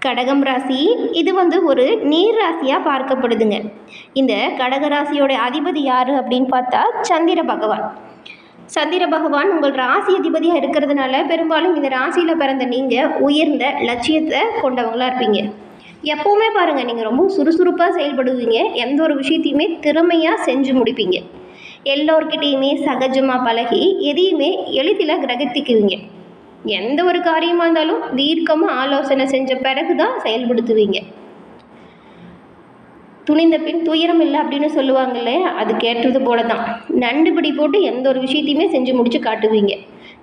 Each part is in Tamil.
கடகம் ராசி இது ஒரு நீர் ராசியாக பார்க்கப்படுதுங்க. இந்த கடக ராசியோட அதிபதி யார் அப்படின்னு பார்த்தா சந்திர பகவான். சந்திர பகவான் உங்கள் ராசி அதிபதியாக இருக்கிறதுனால பெரும்பாலும் இந்த ராசியில் பிறந்த நீங்கள் உயர்ந்த லட்சியத்தை கொண்டவங்களாக இருப்பீங்க. எப்போவுமே பாருங்கள், நீங்கள் ரொம்ப சுறுசுறுப்பாக செயல்படுவீங்க. எந்த ஒரு விஷயத்தையுமே திறமையாக செஞ்சு முடிப்பீங்க. எல்லோர்கிட்டையுமே சகஜமாக பழகி எதையுமே எளிதில் கிரகித்துக்குவீங்க. எந்த ஒரு காரியமாக இருந்தாலும் தீர்க்கமாக ஆலோசனை செஞ்ச பிறகு தான் செயல்படுத்துவீங்க. துணிந்த பின் துயரம் இல்லை அப்படின்னு சொல்லுவாங்கல்ல, அது கேட்டது போல தான். நண்டுபிடி போட்டு எந்த ஒரு விஷயத்தையுமே செஞ்சு முடிச்சு காட்டுவீங்க.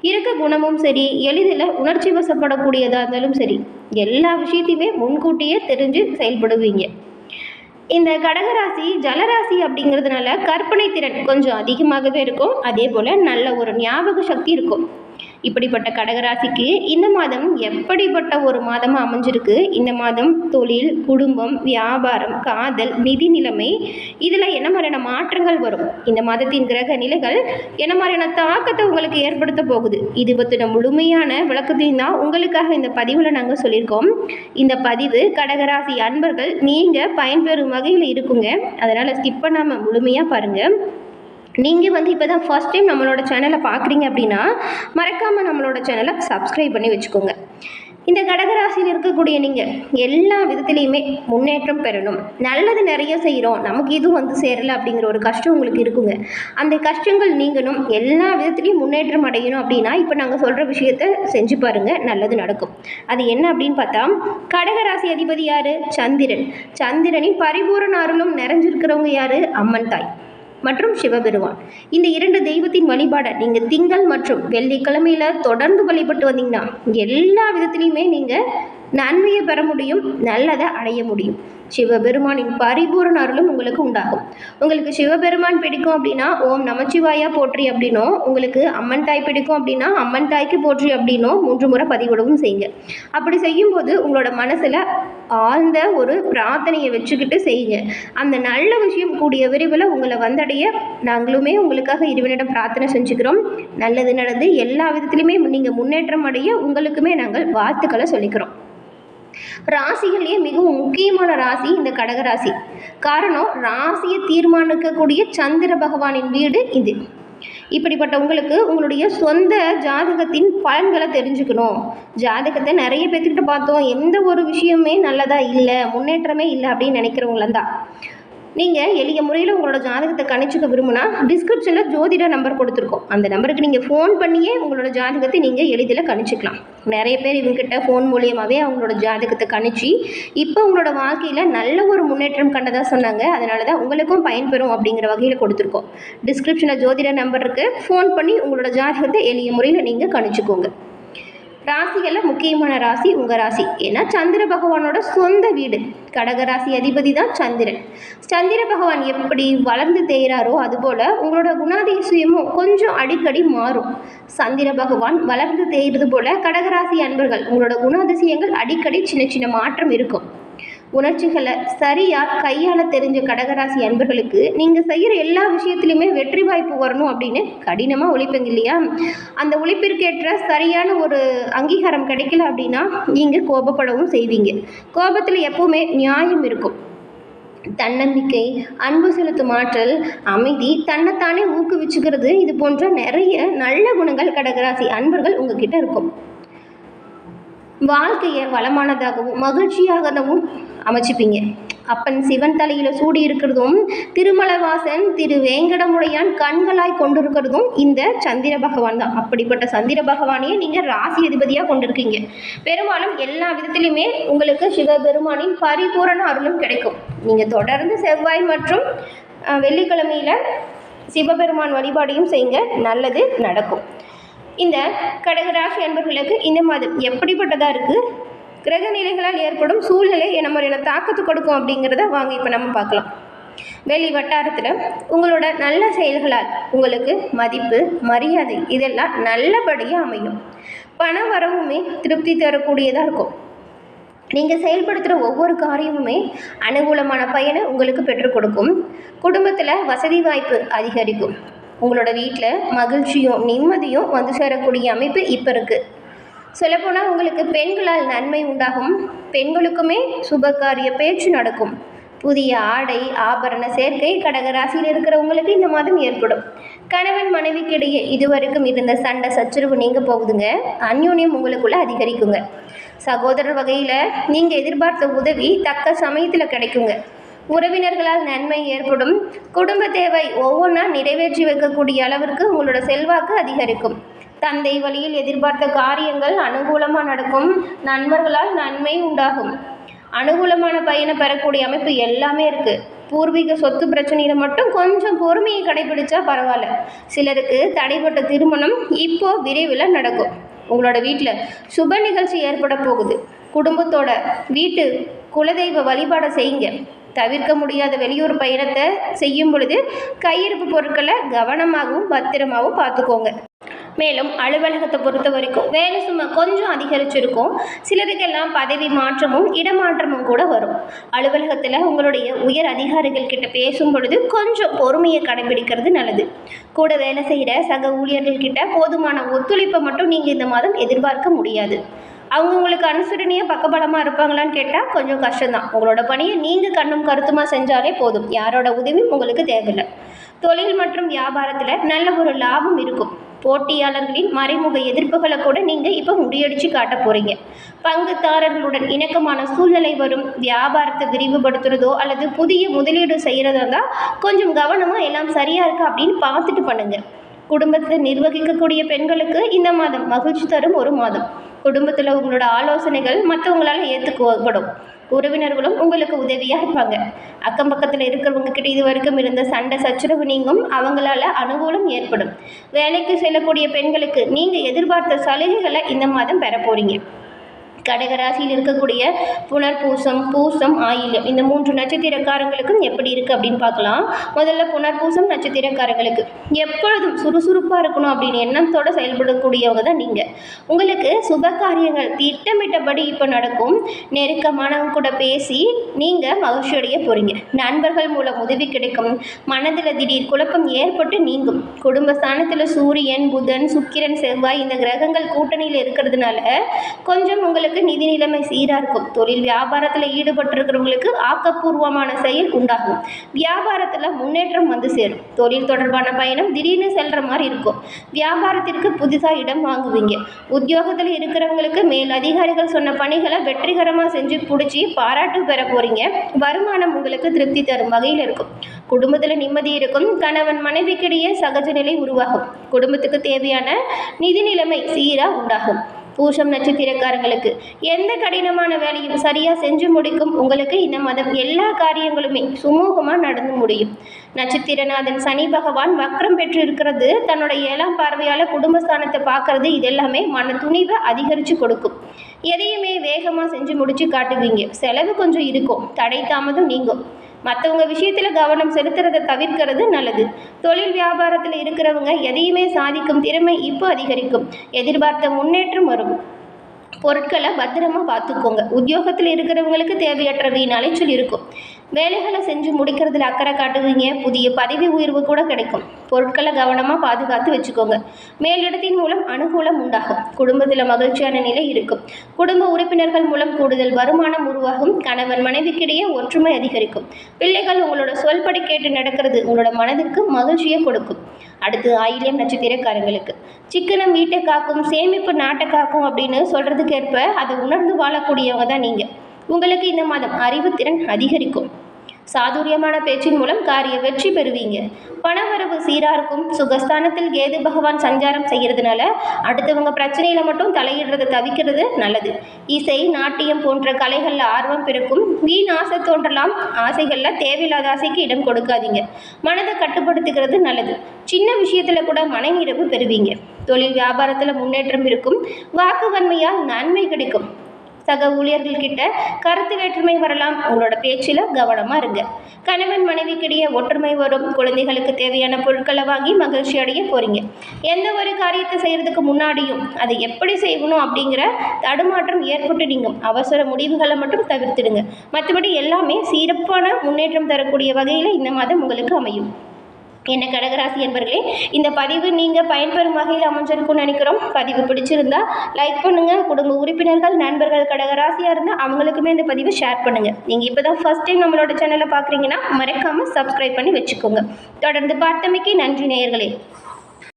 இருக்க குணமும் சரி, எளிதில் உணர்ச்சி வசப்படக்கூடியதாக இருந்தாலும் சரி, எல்லா விஷயத்தையுமே முன்கூட்டியே தெரிஞ்சு செயல்படுவீங்க. இந்த கடகராசி ஜலராசி அப்படிங்கிறதுனால கற்பனை திறன் கொஞ்சம் அதிகமாகவே இருக்கும். அதே போல் நல்ல ஒரு ஞாபக சக்தி இருக்கும். இப்படிப்பட்ட கடகராசிக்கு இந்த மாதம் எப்படிப்பட்ட ஒரு மாதமாக அமைஞ்சிருக்கு. இந்த மாதம் தொழில், குடும்பம், வியாபாரம், காதல், நிதி நிலைமை இதில் என்ன மாதிரியான மாற்றங்கள் வரும், இந்த மாதத்தின் கிரக நிலைகள் என்ன மாதிரியான தாக்கத்தை உங்களுக்கு ஏற்படுத்த போகுது, இது பற்றின முழுமையான விளக்கத்தையும் தான் உங்களுக்காக இந்த பதிவில் நாங்கள் சொல்லியிருக்கோம். இந்த பதிவு கடகராசி அன்பர்கள் நீங்கள் பயன்பெறும் வகையில் இருக்குங்க. அதனால் ஸ்கிப் பண்ணாமல் முழுமையாக பாருங்கள். நீங்கள் இப்போ தான் ஃபர்ஸ்ட் டைம் நம்மளோட சேனலை பார்க்குறீங்க அப்படின்னா மறக்காமல் நம்மளோட சேனலை சப்ஸ்கிரைப் பண்ணி வச்சுக்கோங்க. இந்த கடகராசியில் இருக்கக்கூடிய நீங்கள் எல்லா விதத்துலேயுமே முன்னேற்றம் பெறணும். நல்லது நிறைய செய்கிறோம், நமக்கு இதுவும் சேரலை அப்படிங்கிற ஒரு கஷ்டம் உங்களுக்கு இருக்குங்க. அந்த கஷ்டங்கள் நீங்கணும், எல்லா விதத்துலேயும் முன்னேற்றம் அடையணும் அப்படின்னா இப்போ நாங்கள் சொல்கிற விஷயத்த செஞ்சு பாருங்கள், நல்லது நடக்கும். அது என்ன அப்படின்னு பார்த்தா, கடகராசி அதிபதி யார்? சந்திரன். சந்திரனின் பரிபூரண அருளும் நிறைஞ்சிருக்கிறவங்க யார்? அம்மன் தாய் மற்றும் சிவபெருமான். இந்த 2 தெய்வத்தின் வழிபாடை நீங்கள் திங்கள் மற்றும் வெள்ளிக்கிழமையில் தொடர்ந்து வழிபட்டு வந்தீங்கன்னா எல்லா விதத்துலையுமே நீங்கள் நன்மையை பெற முடியும், நல்லதை அடைய முடியும். சிவபெருமானின் பரிபூரண அருளும் உங்களுக்கு உண்டாகும். உங்களுக்கு சிவபெருமான் பிடிக்கும் அப்படின்னா ஓம் நமச்சிவாயா போற்றி அப்படின்னும், உங்களுக்கு அம்மன் தாய் பிடிக்கும் அப்படின்னா அம்மன் தாய்க்கு போற்றி அப்படின்னும் 3 முறை பதிவிடவும் செய்யுங்க. அப்படி செய்யும்போது உங்களோட மனசில் ஆழ்ந்த ஒரு பிரார்த்தனையை வச்சுக்கிட்டு செய்யுங்க. அந்த நல்ல விஷயம் கூடிய விரைவில் உங்களை வந்தடைய நாங்களுமே உங்களுக்காக இறைவனிடம் பிரார்த்தனை செஞ்சுக்கிறோம். நல்லது நடந்து எல்லா விதத்திலுமே நீங்கள் முன்னேற்றம் அடைய உங்களுக்குமே நாங்கள் வாழ்த்துக்களை சொல்லிக்கிறோம். ராசிகளையே மிகவும் முக்கியமான ராசி இந்த கடகராசி. காரணம், ராசியை தீர்மானிக்கக்கூடிய சந்திர பகவானின் வீடு இது. இப்படிப்பட்ட உங்களுக்கு உங்களுடைய சொந்த ஜாதகத்தின் பலன்களை தெரிஞ்சுக்கணும். ஜாதகத்தை நிறைய பேர்த்துக்கிட்ட பார்த்தோம், எந்த ஒரு விஷயமே நல்லதாக இல்லை, முன்னேற்றமே இல்லை அப்படின்னு நினைக்கிறவங்கள தான் நீங்கள் எளிய முறையில் உங்களோட ஜாதகத்தை கணிச்சுக்க விரும்புனா டிஸ்கிரிப்ஷனில் ஜோதிட நம்பர் கொடுத்துருக்கோம். அந்த நம்பருக்கு நீங்கள் ஃபோன் பண்ணியே உங்களோட ஜாதகத்தை நீங்கள் எளிதில் கணிச்சிக்கலாம். நிறைய பேர் இவங்ககிட்ட ஃபோன் மூலியமாகவே அவங்களோட ஜாதகத்தை கணிச்சு இப்போ உங்களோட வாழ்க்கையில் நல்ல ஒரு முன்னேற்றம் கண்டதாக சொன்னாங்க. அதனால தான் உங்களுக்கும் பயன்பெறும் அப்படிங்கிற வகையில் கொடுத்துருக்கோம். டிஸ்கிரிப்ஷனில் ஜோதிட நம்பருக்கு ஃபோன் பண்ணி உங்களோட ஜாதகத்தை எளிய முறையில் நீங்கள் கணிச்சுக்கோங்க. ராசிகளில் முக்கியமான ராசி உங்கள் ராசி. ஏன்னா சந்திர பகவானோட சொந்த வீடு. கடகராசி அதிபதி தான் சந்திரன். சந்திர பகவான் எப்படி வளர்ந்து தேய்கிறாரோ அதுபோல் உங்களோட குணாதிசயமும் கொஞ்சம் அடிக்கடி மாறும். சந்திர பகவான் வளர்ந்து தேய்கிறது போல் கடகராசி அன்பர்கள் உங்களோட குணாதிசயங்கள் அடிக்கடி சின்ன சின்ன மாற்றம் இருக்கும். உணர்ச்சிகளை சரியாக கையாள தெரிஞ்ச கடகராசி அன்பர்களுக்கு நீங்கள் செய்கிற எல்லா விஷயத்துலையுமே வெற்றி வாய்ப்பு வரணும் அப்படின்னு கடினமாக உழைப்பீங்க இல்லையா? அந்த உழைப்பிற்கேற்ற சரியான ஒரு அங்கீகாரம் கிடைக்கல அப்படின்னா நீங்கள் கோபப்படவும் செய்வீங்க. கோபத்தில் எப்பவுமே நியாயம் இருக்கும். தன்னம்பிக்கை, அன்பு செலுத்தும் ஆற்றல், அமைதி, தன்னைத்தானே ஊக்குவிச்சுக்கிறது, இது போன்ற நிறைய நல்ல குணங்கள் கடகராசி அன்பர்கள் உங்ககிட்ட இருக்கும். வாழ்க்கையை வளமானதாகவும் மகிழ்ச்சியாகவும் அமைச்சிப்பீங்க. அப்பன் சிவன் தலையில் சூடி இருக்கிறதும் திருமலவாசன் திரு வேங்கடமுடையான் கண்களாய் கொண்டிருக்கிறதும் இந்த சந்திர பகவான் தான். அப்படிப்பட்ட சந்திர பகவானையே நீங்கள் ராசி அதிபதியாக கொண்டிருக்கீங்க. பெரும்பாலும் எல்லா விதத்திலுமே உங்களுக்கு சிவபெருமானின் பரிபூரண அருளும் கிடைக்கும். நீங்கள் தொடர்ந்து செவ்வாய் மற்றும் வெள்ளிக்கிழமையில் சிவபெருமான் வழிபாடையும் செய்யுங்க, நல்லது நடக்கும். இந்த கடகராசி அன்பர்களுக்கு இந்த மாதம் எப்படிப்பட்டதாக இருக்குது, கிரக நிலைகளால் ஏற்படும் சூழ்நிலை என்ன மாதிரியான தாக்கத்தை கொடுக்கும் அப்படிங்கிறத வாங்க இப்போ நம்ம பார்க்கலாம். வெளி வட்டாரத்தில் உங்களோட நல்ல செயல்களால் உங்களுக்கு மதிப்பு, மரியாதை இதெல்லாம் நல்லபடியாக அமையும். பண வரவுமே திருப்தி தரக்கூடியதாக இருக்கும். நீங்கள் செயல்படுத்துகிற ஒவ்வொரு காரியமுமே அனுகூலமான பயனை உங்களுக்கு பெற்றுக் கொடுக்கும். குடும்பத்தில் வசதி வாய்ப்பு அதிகரிக்கும். உங்களோட வீட்டில் மகிழ்ச்சியும் நிம்மதியும் சேரக்கூடிய அமைப்பு இப்போ இருக்குது. சொல்லப்போனால் உங்களுக்கு பெண்களால் நன்மை உண்டாகும். பெண்களுக்குமே சுபகாரிய பேச்சு நடக்கும். புதிய ஆடை ஆபரண சேர்க்கை கடகராசியில் இருக்கிறவங்களுக்கு இந்த மாதம் ஏற்படும். கணவன் மனைவிக்கிடையே இதுவரைக்கும் இருந்த சண்டை சச்சரவு நீங்க போகுதுங்க. அந்யோன்யம் உங்களுக்குள்ள அதிகரிக்குங்க. சகோதரர் வகையில் நீங்கள் எதிர்பார்த்த உதவி தக்க சமயத்தில் கிடைக்குங்க. உறவினர்களால் நன்மை ஏற்படும். குடும்ப தேவை ஒவ்வொன்றா நிறைவேற்றி வைக்கக்கூடிய அளவிற்கு உங்களோட செல்வாக்கு அதிகரிக்கும். தந்தை வழியில் எதிர்பார்த்த காரியங்கள் அனுகூலமாக நடக்கும். நண்பர்களால் நன்மை உண்டாகும். அனுகூலமான பயனை பெறக்கூடிய அமைப்பு எல்லாமே இருக்குது. பூர்வீக சொத்து பிரச்சனையில் மட்டும் கொஞ்சம் பொறுமையை கடைபிடிச்சா பரவாயில்ல. சிலருக்கு தடைப்பட்ட திருமணம் இப்போ விரைவில் நடக்கும். உங்களோட வீட்டில் சுப நிகழ்ச்சி ஏற்பட போகுது. குடும்பத்தோட வீட்டு குலதெய்வ வழிபாடை செய்யுங்க. தவிர்க்க முடியாத வெளியூர் பயணத்தை செய்யும் பொழுது கையிருப்பு பொருட்களை கவனமாகவும் பத்திரமாகவும் பார்த்துக்கோங்க. மேலும் அலுவலகத்தை பொறுத்த வரைக்கும் வேலை சும்மா கொஞ்சம் அதிகரிச்சிருக்கும். சிலருக்கெல்லாம் பதவி மாற்றமும் இடமாற்றமும் கூட வரும். அலுவலகத்தில் உங்களுடைய உயர் அதிகாரிகள் கிட்ட பேசும் பொழுது கொஞ்சம் பொறுமையை கடைபிடிக்கிறது நல்லது. கூட வேலை செய்கிற சக ஊழியர்கள் கிட்ட போதுமான ஒத்துழைப்பை மட்டும் நீங்கள் இந்த மாதம் எதிர்பார்க்க முடியாது. அவங்க உங்களுக்கு அனுசரணையாக பக்கபலமாக இருப்பாங்களான்னு கேட்டால் கொஞ்சம் கஷ்டம்தான். உங்களோட பணியை நீங்கள் கண்ணும் கருத்துமாக செஞ்சாலே போதும். யாரோட உதவியும் உங்களுக்கு தேவையில்லை. தொழில் மற்றும் வியாபாரத்தில் நல்ல ஒரு லாபம் இருக்கும். போட்டியாளர்களின் மறைமுக எதிர்ப்புகளை கூட நீங்கள் இப்போ முறியடித்து காட்ட போகிறீங்க. பங்குதாரர்களுடன் இணக்கமான சூழ்நிலை வரும். வியாபாரத்தை விரிவுபடுத்துறதோ அல்லது புதிய முதலீடு செய்கிறதா இருந்தால் கொஞ்சம் கவனமாக எல்லாம் சரியாக இருக்கா அப்படின்னு பார்த்துட்டு பண்ணுங்கள். குடும்பத்தை நிர்வகிக்கக்கூடிய பெண்களுக்கு இந்த மாதம் மகிழ்ச்சி தரும் ஒரு மாதம். குடும்பத்தில் உங்களோட ஆலோசனைகள் மற்றவங்களால் ஏற்றுக்கப்படும். உறவினர்களும் உங்களுக்கு உதவியாக இருப்பாங்க. அக்கம் பக்கத்தில் இருக்கிறவங்க கிட்ட இது வரைக்கும் இருந்த சண்டை சச்சரவு நீங்கும். அவங்களால அனுகூலம் ஏற்படும். வேலைக்கு செல்லக்கூடிய பெண்களுக்கு நீங்கள் எதிர்பார்த்த சலுகைகளை இந்த மாதம் பெற போகிறீங்க. கடகராசியில் இருக்கக்கூடிய புனர்பூசம் பூசம் ஆயில்யம் இந்த 3 நட்சத்திரக்காரங்களுக்கும் எப்படி இருக்குது அப்படின்னு பார்க்கலாம். முதல்ல புனர்பூசம் நட்சத்திரக்காரங்களுக்கு எப்பொழுதும் சுறுசுறுப்பாக இருக்கணும் அப்படின்னு எண்ணத்தோடு செயல்படக்கூடியவங்க தான் நீங்கள். உங்களுக்கு சுப காரியங்கள் திட்டமிட்டபடி இப்போ நடக்கும். நெருக்கமானவங்க கூட பேசி நீங்கள் மகிழ்ச்சியடைய போகிறீங்க. நண்பர்கள் மூலம் உதவி கிடைக்கும். மனதில் திடீர் குழப்பம் ஏற்பட்டு நீங்கும். குடும்பஸ்தானத்தில் சூரியன் புதன் சுக்கிரன் செவ்வாய் இந்த கிரகங்கள் கூட்டணியில் இருக்கிறதுனால கொஞ்சம் உங்களுக்கு நிதி நிலைமை சீராக இருக்கும். தொழில் வியாபாரத்தில் ஈடுபட்டிருக்கிறவங்களுக்கு ஆக்கப்பூர்வமான செயல் உண்டாகும். வியாபாரத்தில் முன்னேற்றம் வந்து சேரும். தொழில் தொடர்பான பயணம் திடீர்னு செல்கிற மாதிரி இருக்கும். வியாபாரத்திற்கு புதுசாக இடம் வாங்குவீங்க. உத்தியோகத்தில் இருக்கிறவங்களுக்கு மேல் அதிகாரிகள் சொன்ன பணிகளை வெற்றிகரமாக செஞ்சு பிடிச்சி பாராட்டு பெற போகிறீங்க. வருமானம் உங்களுக்கு திருப்தி தரும் வகையில் இருக்கும். குடும்பத்தில் நிம்மதி இருக்கும். கணவன் மனைவிக்கிடையே சகஜ நிலை உருவாகும். குடும்பத்துக்கு தேவையான நிதி நிலைமை சீராக உண்டாகும். பூசம் நட்சத்திரக்காரங்களுக்கு எந்த கடினமான வேலையும் சரியாக செஞ்சு முடிக்கும். உங்களுக்கு இந்த மாதம் எல்லா காரியங்களுமே சுமூகமாக நடந்து முடியும். நட்சத்திரநாதன் சனி பகவான் வக்ரம் பெற்று இருக்கிறது தன்னோட 7ஆம் பார்வையால் குடும்பஸ்தானத்தை பார்க்கறது இதெல்லாமே மன துணிவை அதிகரித்து கொடுக்கும். எதையுமே வேகமாக செஞ்சு முடிச்சு காட்டுவீங்க. செலவு கொஞ்சம் இருக்கும். தடை தாமதம் நீங்கும். மற்றவங்க விஷயத்தில் கவனம் செலுத்துறதை தவிர்க்கிறது நல்லது. தொழில் வியாபாரத்தில் இருக்கிறவங்க எதையுமே சாதிக்கும் திறமை இப்போ அதிகரிக்கும். எதிர்பார்த்த முன்னேற்றம் வரும். பொருட்களை பத்திரமா பார்த்துக்கோங்க. உத்தியோகத்தில் இருக்கிறவங்களுக்கு தேவையற்ற வீண் அலைச்சல் இருக்கும். வேலைகளை செஞ்சு முடிக்கிறதுல அக்கறை காட்டுவீங்க. புதிய பதவி உயர்வு கூட கிடைக்கும். பொருட்களை கவனமாக பாதுகாத்து வச்சுக்கோங்க. மேலிடத்தின் மூலம் அனுகூலம் உண்டாகும். குடும்பத்தில் மகிழ்ச்சியான நிலை இருக்கும். குடும்ப உறுப்பினர்கள் மூலம் கூடுதல் வருமானம் உருவாகும். கணவன் மனைவிக்கிடையே ஒற்றுமை அதிகரிக்கும். பிள்ளைகள் உங்களோட சொல்படி கேட்டு நடக்கிறது உங்களோட மனதுக்கு மகிழ்ச்சியை கொடுக்கும். அடுத்து ஆயில்யம் நட்சத்திரக்காரங்களுக்கு சிக்கனம் வீட்டை காக்கும், சேமிப்பு நாட்டை காக்கும் அப்படின்னு சொல்கிறதுக்கேற்ப அதை உணர்ந்து வாழக்கூடியவங்க தான் நீங்கள். உங்களுக்கு இந்த மாதம் அறிவுத்திறன் அதிகரிக்கும். சாதுரியமான பேச்சின் மூலம் காரிய வெற்றி பெறுவீங்க. பணவரவு சீராக இருக்கும். சுகஸ்தானத்தில் கேது பகவான் சஞ்சாரம் செய்கிறதுனால அடுத்தவங்க பிரச்சனையில் மட்டும் தலையிடுறதை தவிக்கிறது நல்லது. இசை நாட்டியம் போன்ற கலைகளில் ஆர்வம் பிறக்கும். வீண் ஆசை தோன்றலாம். ஆசைகளில் தேவையில்லாத ஆசைக்கு இடம் கொடுக்காதீங்க. மனதை கட்டுப்படுத்துகிறது நல்லது. சின்ன விஷயத்தில் கூட மனநிறைவு பெறுவீங்க. தொழில் வியாபாரத்தில் முன்னேற்றம் இருக்கும். வாக்கு வன்மையால் நன்மை கிடைக்கும். சக ஊழியர்கள்கிட்ட கருத்து வேற்றுமை வரலாம். உங்களோட பேச்சில் கவனமாக இருங்க. கணவன் மனைவிக்கிடையே ஒற்றுமை வரும். குழந்தைகளுக்கு தேவையான பொருட்களை வாங்கி மகிழ்ச்சி அடைய போகிறீங்க. எந்த ஒரு காரியத்தை செய்கிறதுக்கு முன்னாடியும் அதை எப்படி செய்யணும் அப்படிங்கிற தடுமாற்றம் ஏற்பட்டு நீங்கள் அவசர முடிவுகளை மட்டும் தவிர்த்துடுங்க. மற்றபடி எல்லாமே சிறப்பான முன்னேற்றம் தரக்கூடிய வகையில் இந்த மாதம் உங்களுக்கு அமையும். என்ன கடகராசி என்பர்களே, இந்த பதிவு நீங்கள் பயன்பெறும் வகையில் அமைஞ்சிருக்கும்னு நினைக்கிறோம். பதிவு பிடிச்சிருந்தா லைக் பண்ணுங்கள். குடும்ப உறுப்பினர்கள், நண்பர்கள் கடகராசியாக இருந்தால் அவங்களுக்குமே இந்த பதிவை ஷேர் பண்ணுங்கள். நீங்கள் இப்போ தான் ஃபஸ்ட் டைம் நம்மளோட சேனலை பார்க்குறீங்கன்னா மறக்காமல் சப்ஸ்கிரைப் பண்ணி வச்சுக்கோங்க. தொடர்ந்து பார்த்தமைக்கு நன்றி நேயர்களே.